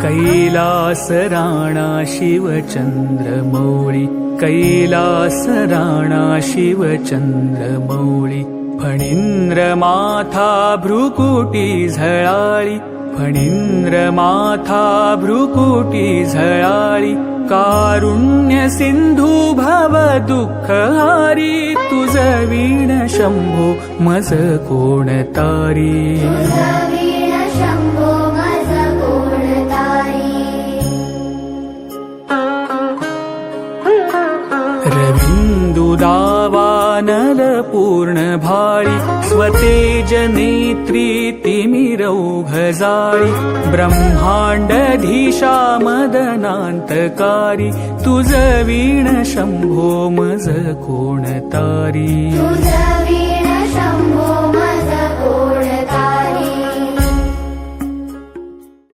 कैलास राणा शिवचंद्रमौळी, कैलास राणा शिवचंद्रमौळी, फणींद्र माथा भ्रुकुटी झळाळी, फणींद्र माथा भ्रुकुटी झळाळी, कारुण्य सिंधू भव दुःखहारी, तुझ वीण शंभो मज कोण तारी. रविन्दुदावानल पूर्ण भाळी, स्वतेज नेत्री तिमिरौघजाळी, ब्रह्मांडधीशा मदनान्तकारी, तुझ वीण शंभो मज कोण तारी. तुझ वीण शंभो